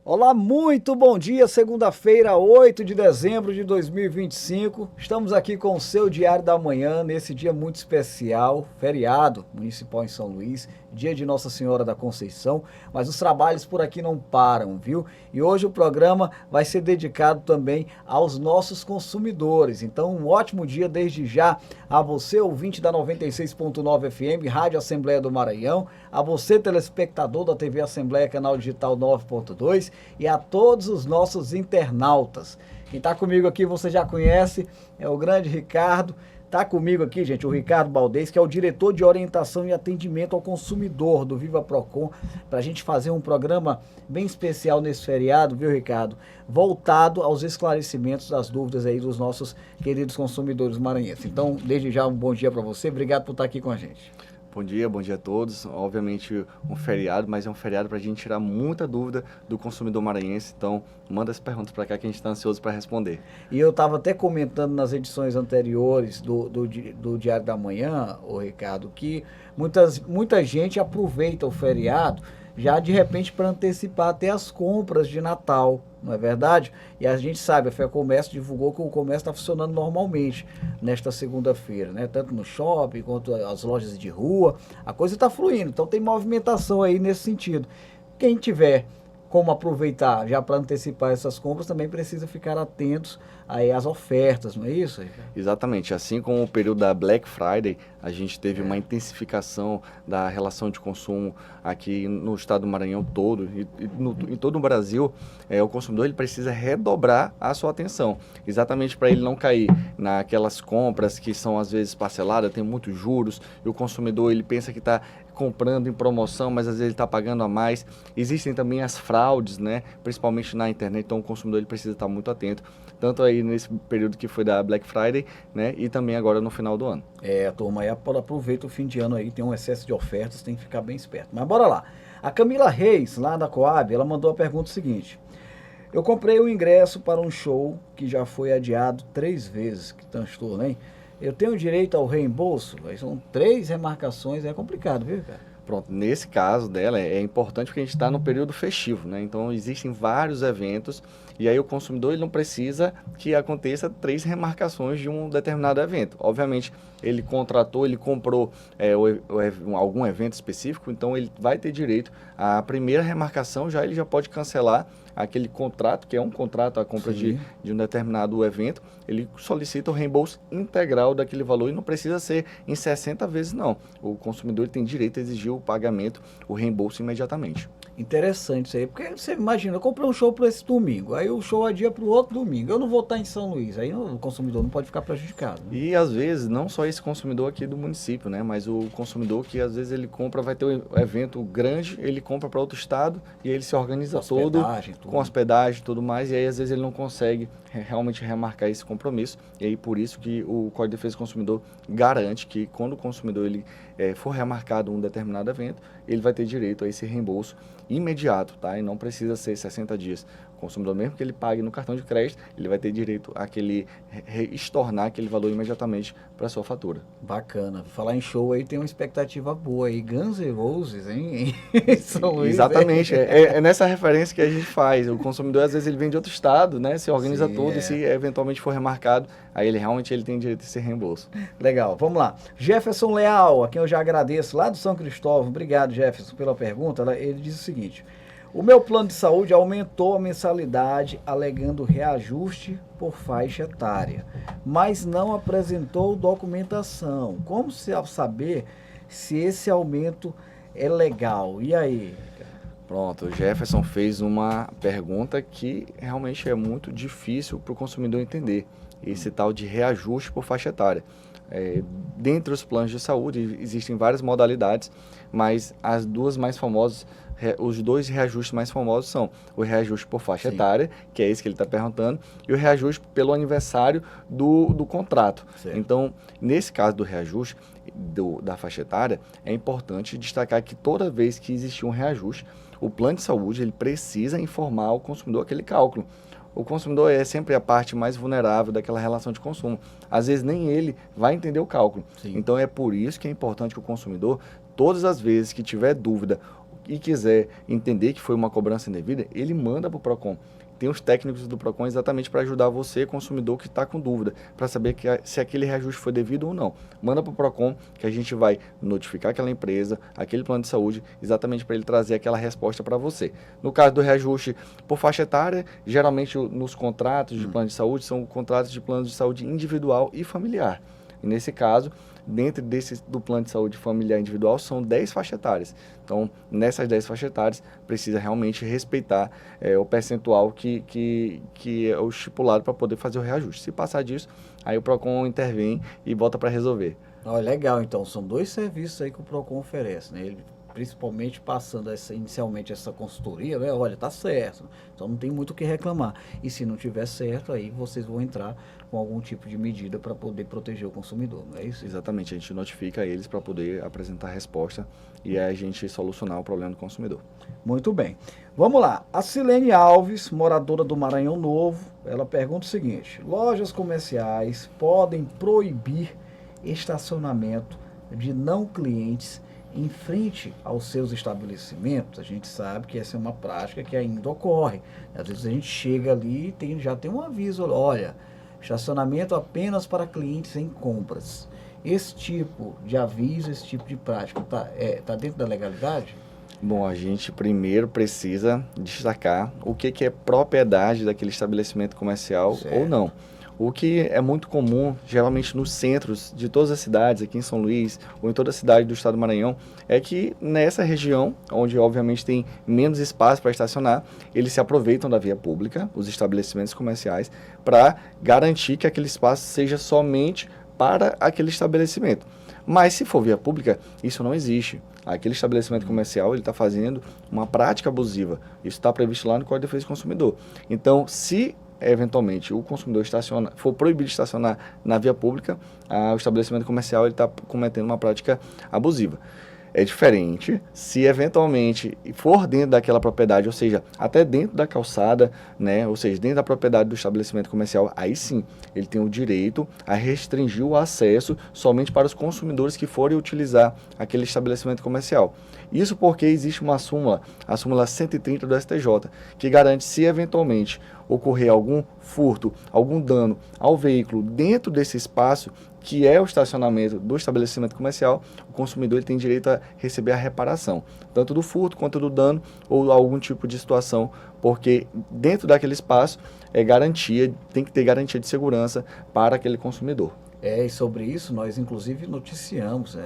Olá, muito bom dia, segunda-feira, 8 de dezembro de 2025. Estamos aqui com o seu Diário da Manhã, nesse dia muito especial, feriado municipal em São Luís, dia de Nossa Senhora da Conceição, mas os trabalhos por aqui não param, viu? E hoje o programa vai ser dedicado também aos nossos consumidores. Então, um ótimo dia desde já a você, ouvinte da 96.9 FM, Rádio Assembleia do Maranhão, a você, telespectador da TV Assembleia, canal digital 9.2, e a todos os nossos internautas. Quem está comigo aqui você já conhece, é o grande Ricardo. Está comigo aqui, gente, o Ricardo Baldez, que é o diretor de orientação e atendimento ao consumidor do Viva Procon, para a gente fazer um programa bem especial nesse feriado, viu, Ricardo? Voltado aos esclarecimentos das dúvidas aí dos nossos queridos consumidores maranhenses. Então, desde já, um bom dia para você. Obrigado por estar aqui com a gente. Bom dia a todos. Obviamente um feriado, mas é um feriado para a gente tirar muita dúvida do consumidor maranhense. Então, manda as perguntas para cá que a gente está ansioso para responder. E eu estava até comentando nas edições anteriores do Diário da Manhã, ô Ricardo, que muita gente aproveita o feriado já de repente para antecipar até as compras de Natal, não é verdade? E a gente sabe, a FEComércio divulgou que o comércio está funcionando normalmente nesta segunda-feira, né? Tanto no shopping quanto as lojas de rua, a coisa está fluindo, então tem movimentação aí nesse sentido. Quem tiver como aproveitar já para antecipar essas compras, também precisa ficar atentos aí às ofertas, não é isso, Ricardo? Exatamente. Assim como o período da Black Friday, a gente teve uma intensificação da relação de consumo aqui no estado do Maranhão todo e em todo o Brasil. O consumidor ele precisa redobrar a sua atenção, exatamente para ele não cair naquelas compras que são às vezes parceladas, tem muitos juros, e o consumidor ele pensa que está comprando em promoção, mas às vezes ele está pagando a mais. Existem também as fraudes, né? Principalmente na internet, então o consumidor ele precisa estar muito atento, tanto aí nesse período que foi da Black Friday, né? E também agora no final do ano. A turma aí aproveita o fim de ano aí, tem um excesso de ofertas, tem que ficar bem esperto. Mas bora lá. A Camila Reis, lá da Coab, ela mandou a pergunta seguinte: eu comprei o ingresso para um show que já foi adiado 3 vezes, que transtorno, hein? Eu tenho direito ao reembolso? São 3 remarcações, é complicado, viu, cara? Pronto, nesse caso dela é importante porque a gente está no período festivo, né? Então existem vários eventos e aí o consumidor ele não precisa que aconteça 3 remarcações de um determinado evento. Obviamente ele contratou, ele comprou algum evento específico, então ele vai ter direito à primeira remarcação, já ele já pode cancelar aquele contrato, que é um contrato, a compra de um determinado evento, ele solicita o reembolso integral daquele valor e não precisa ser em 60 vezes não. O consumidor tem direito a exigir o pagamento, o reembolso imediatamente. Interessante isso aí, porque você imagina, eu comprei um show para esse domingo, aí o show adia para o outro domingo, eu não vou estar em São Luís, aí o consumidor não pode ficar prejudicado, né? E às vezes, não só esse consumidor aqui do município, né, mas o consumidor que às vezes ele compra, vai ter um evento grande, ele compra para outro estado e aí ele se organiza todo com hospedagem e tudo mais, e aí às vezes ele não consegue realmente remarcar esse compromisso, e aí por isso que o Código de Defesa do Consumidor garante que quando o consumidor ele for remarcado um determinado evento, ele vai ter direito a esse reembolso imediato, tá? E não precisa ser 60 dias. O consumidor, mesmo que ele pague no cartão de crédito, ele vai ter direito a estornar aquele valor imediatamente para a sua fatura. Bacana. Falar em show aí, tem uma expectativa boa aí. Guns N' Roses, hein? São Luís, exatamente. É nessa referência que a gente faz. O consumidor, às vezes, ele vem de outro estado, né? Se organiza tudo e se eventualmente for remarcado, aí ele realmente tem direito a esse reembolso. Legal, vamos lá. Jefferson Leal, a quem eu já agradeço, lá do São Cristóvão. Obrigado, Jefferson, pela pergunta. Ele diz o seguinte: o meu plano de saúde aumentou a mensalidade alegando reajuste por faixa etária, mas não apresentou documentação. Como saber se esse aumento é legal? E aí? Pronto, o Jefferson fez uma pergunta que realmente é muito difícil para o consumidor entender. Esse tal de reajuste por faixa etária. Dentre os planos de saúde existem várias modalidades, mas as duas mais famosas, os 2 reajustes mais famosos são o reajuste por faixa etária, que é esse que ele está perguntando, e o reajuste pelo aniversário do contrato. Certo. Então, nesse caso do reajuste da faixa etária, é importante destacar que toda vez que existe um reajuste, o plano de saúde ele precisa informar ao consumidor aquele cálculo. O consumidor é sempre a parte mais vulnerável daquela relação de consumo. Às vezes nem ele vai entender o cálculo. Sim. Então é por isso que é importante que o consumidor, todas as vezes que tiver dúvida e quiser entender que foi uma cobrança indevida, ele manda para o PROCON. Tem os técnicos do PROCON exatamente para ajudar você, consumidor, que está com dúvida, para saber se aquele reajuste foi devido ou não. Manda para o PROCON que a gente vai notificar aquela empresa, aquele plano de saúde, exatamente para ele trazer aquela resposta para você. No caso do reajuste por faixa etária, geralmente nos contratos de plano de saúde, são contratos de plano de saúde individual e familiar. E nesse caso, dentro do plano de saúde familiar individual, são 10 faixas etárias. Então, nessas 10 faixas etárias, precisa realmente respeitar o percentual que é o estipulado para poder fazer o reajuste. Se passar disso, aí o PROCON intervém e volta para resolver. Oh, legal, então, são 2 serviços aí que o PROCON oferece, né? Ele principalmente passando inicialmente essa consultoria, né? Olha, tá certo, então não tem muito o que reclamar. E se não tiver certo, aí vocês vão entrar com algum tipo de medida para poder proteger o consumidor, não é isso? Exatamente, a gente notifica eles para poder apresentar a resposta e a gente solucionar o problema do consumidor. Muito bem. Vamos lá. A Silene Alves, moradora do Maranhão Novo, ela pergunta o seguinte: lojas comerciais podem proibir estacionamento de não clientes em frente aos seus estabelecimentos? A gente sabe que essa é uma prática que ainda ocorre. Às vezes a gente chega ali e já tem um aviso, olha, estacionamento apenas para clientes em compras. Esse tipo de aviso, esse tipo de prática tá dentro da legalidade? Bom, a gente primeiro precisa destacar o que é propriedade daquele estabelecimento comercial Certo. ou não. O que é muito comum, geralmente nos centros de todas as cidades, aqui em São Luís, ou em toda a cidade do estado do Maranhão, é que nessa região, onde obviamente tem menos espaço para estacionar, eles se aproveitam da via pública, os estabelecimentos comerciais, para garantir que aquele espaço seja somente para aquele estabelecimento. Mas se for via pública, isso não existe. Aquele estabelecimento comercial, ele está fazendo uma prática abusiva. Isso está previsto lá no Código de Defesa do Consumidor. Então, se eventualmente o consumidor for proibido de estacionar na via pública, o estabelecimento comercial está cometendo uma prática abusiva. É diferente se eventualmente for dentro daquela propriedade, ou seja, até dentro da calçada, né, ou seja, dentro da propriedade do estabelecimento comercial, aí sim, ele tem o direito a restringir o acesso somente para os consumidores que forem utilizar aquele estabelecimento comercial. Isso porque existe uma súmula, a súmula 130 do STJ, que garante se eventualmente ocorrer algum furto, algum dano ao veículo dentro desse espaço, que é o estacionamento do estabelecimento comercial, o consumidor ele tem direito a receber a reparação, tanto do furto quanto do dano ou algum tipo de situação, porque dentro daquele espaço tem que ter garantia de segurança para aquele consumidor. E sobre isso nós inclusive noticiamos,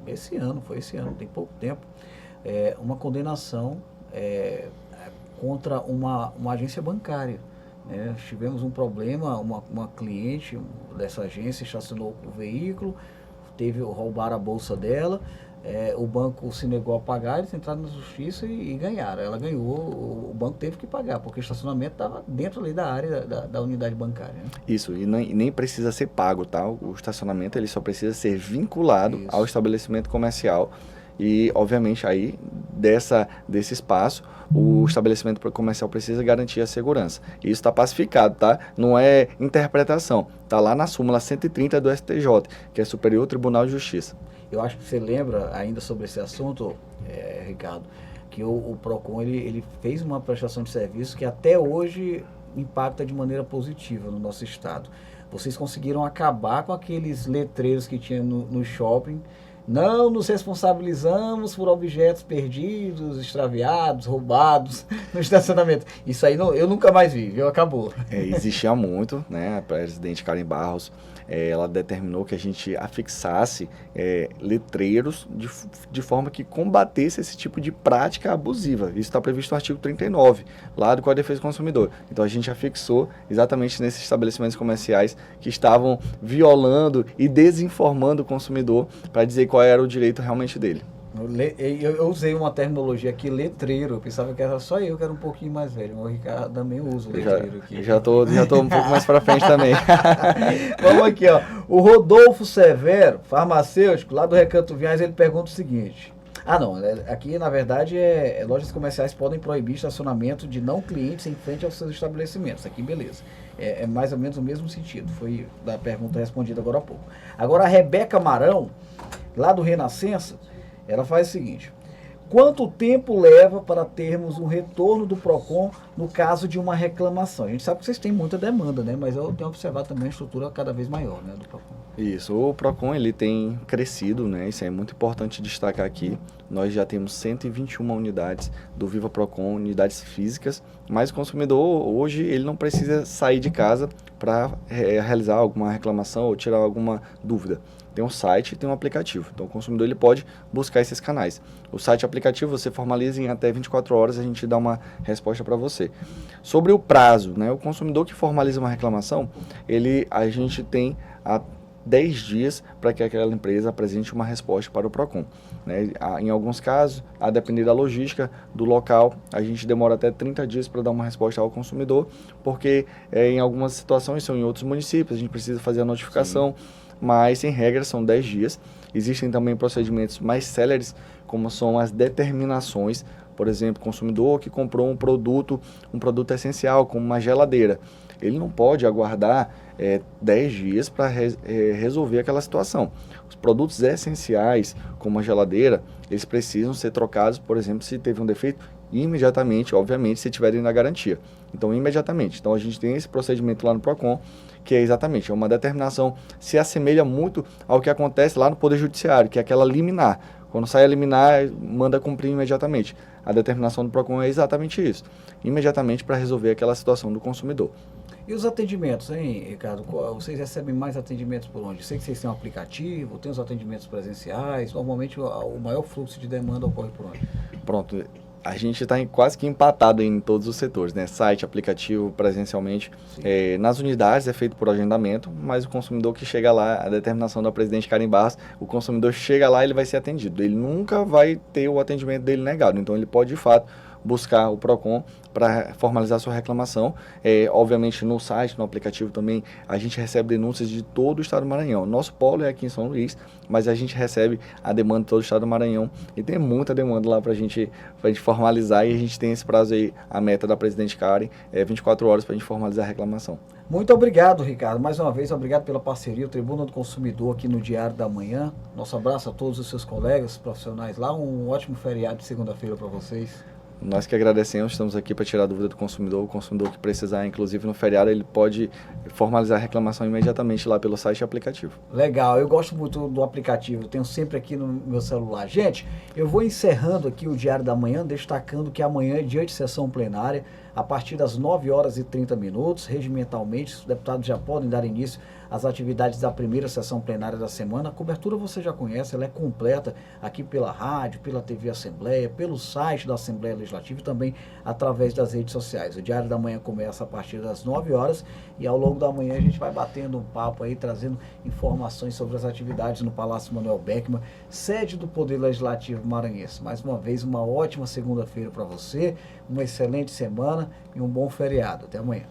esse ano, tem pouco tempo, uma condenação contra uma agência bancária. Tivemos um problema, uma cliente dessa agência estacionou o veículo, roubaram a bolsa dela, o banco se negou a pagar, eles entraram na justiça e ganharam. Ela ganhou, o banco teve que pagar, porque o estacionamento estava dentro ali da área da unidade bancária. Né? Isso, e nem precisa ser pago, tá? O estacionamento ele só precisa ser vinculado ao estabelecimento comercial. E, obviamente, aí desse espaço, o estabelecimento comercial precisa garantir a segurança. E isso está pacificado, tá? Não é interpretação. Está lá na súmula 130 do STJ, que é Superior Tribunal de Justiça. Eu acho que você lembra ainda sobre esse assunto, Ricardo, que o PROCON ele fez uma prestação de serviço que até hoje impacta de maneira positiva no nosso estado. Vocês conseguiram acabar com aqueles letreiros que tinha no shopping. Não nos responsabilizamos por objetos perdidos, extraviados, roubados no estacionamento. Isso aí eu nunca mais vi, viu? Acabou. Existia muito, né? A presidente Karen Barros, ela determinou que a gente afixasse letreiros de forma que combatesse esse tipo de prática abusiva. Isso está previsto no artigo 39, lá do Código de Defesa do Consumidor. Então a gente afixou exatamente nesses estabelecimentos comerciais que estavam violando e desinformando o consumidor para dizer qual era o direito realmente dele. Eu usei uma terminologia aqui, letreiro. Eu pensava que era só eu que era um pouquinho mais velho. O Ricardo também usa letreiro aqui. Já tô um pouco mais para frente também. Vamos aqui, ó. O Rodolfo Severo, farmacêutico, lá do Recanto Vinhais, ele pergunta o seguinte. Aqui na verdade lojas comerciais podem proibir estacionamento de não clientes em frente aos seus estabelecimentos. Aqui beleza. É mais ou menos o mesmo sentido. Foi da pergunta respondida agora há pouco. Agora a Rebeca Marão, lá do Renascença, ela faz o seguinte: Quanto tempo leva para termos um retorno do PROCON no caso de uma reclamação? A gente sabe que vocês têm muita demanda, né? Mas eu tenho observado também a estrutura cada vez maior, né, do PROCON. Isso, o PROCON ele tem crescido, né? Isso é muito importante destacar aqui. Nós já temos 121 unidades do Viva PROCON, unidades físicas, mas o consumidor hoje ele não precisa sair de casa para realizar alguma reclamação ou tirar alguma dúvida. Tem um site e tem um aplicativo. Então o consumidor ele pode buscar esses canais. O site e o aplicativo você formaliza em até 24 horas, a gente dá uma resposta para você. Sobre o prazo, né? O consumidor que formaliza uma reclamação, a gente tem 10 dias para que aquela empresa apresente uma resposta para o PROCON. Né? Em alguns casos, a depender da logística do local, a gente demora até 30 dias para dar uma resposta ao consumidor, porque em algumas situações são em outros municípios, a gente precisa fazer a notificação, mas em regra são 10 dias. Existem também procedimentos mais céleres, como são as determinações. Por exemplo, consumidor que comprou um produto essencial, como uma geladeira. Ele não pode aguardar 10 dias para resolver aquela situação. Os produtos essenciais, como a geladeira, eles precisam ser trocados, por exemplo, se teve um defeito, imediatamente, obviamente, se tiverem na garantia. Então, imediatamente. Então, a gente tem esse procedimento lá no PROCON, que é exatamente uma determinação, se assemelha muito ao que acontece lá no Poder Judiciário, que é aquela liminar. Quando sai a liminar, manda cumprir imediatamente. A determinação do PROCON é exatamente isso, imediatamente para resolver aquela situação do consumidor. E os atendimentos, hein, Ricardo? Vocês recebem mais atendimentos por onde? Sei que vocês têm um aplicativo, tem os atendimentos presenciais, normalmente o maior fluxo de demanda ocorre por onde? Pronto, a gente está quase que empatado em todos os setores, né? Site, aplicativo, presencialmente. Nas unidades é feito por agendamento, mas o consumidor que chega lá, a determinação da presidente Karen Barros, o consumidor chega lá e ele vai ser atendido. Ele nunca vai ter o atendimento dele negado, então ele pode, de fato, buscar o PROCON para formalizar sua reclamação. Obviamente no site, no aplicativo também, a gente recebe denúncias de todo o estado do Maranhão. Nosso polo é aqui em São Luís, mas a gente recebe a demanda de todo o estado do Maranhão e tem muita demanda lá para a gente formalizar, e a gente tem esse prazo aí, a meta da presidente Karen, 24 horas para a gente formalizar a reclamação. Muito obrigado, Ricardo. Mais uma vez, obrigado pela parceria, o Tribuna do Consumidor aqui no Diário da Manhã. Nosso abraço a todos os seus colegas profissionais lá. Um ótimo feriado de segunda-feira para vocês. Nós que agradecemos, estamos aqui para tirar a dúvida do consumidor. O consumidor que precisar, inclusive no feriado, ele pode formalizar a reclamação imediatamente lá pelo site e aplicativo. Legal, eu gosto muito do aplicativo, tenho sempre aqui no meu celular. Gente, eu vou encerrando aqui o Diário da Manhã, destacando que amanhã é dia de sessão plenária, a partir das 9 horas e 30 minutos, regimentalmente, os deputados já podem dar início às atividades da primeira sessão plenária da semana. A cobertura você já conhece, ela é completa aqui pela rádio, pela TV Assembleia, pelo site da Assembleia Legislativa e também através das redes sociais. O Diário da Manhã começa a partir das 9 horas e ao longo da manhã a gente vai batendo um papo aí, trazendo informações sobre as atividades no Palácio Manuel Beckmann, sede do Poder Legislativo maranhense. Mais uma vez, uma ótima segunda-feira para você, uma excelente semana e um bom feriado. Até amanhã.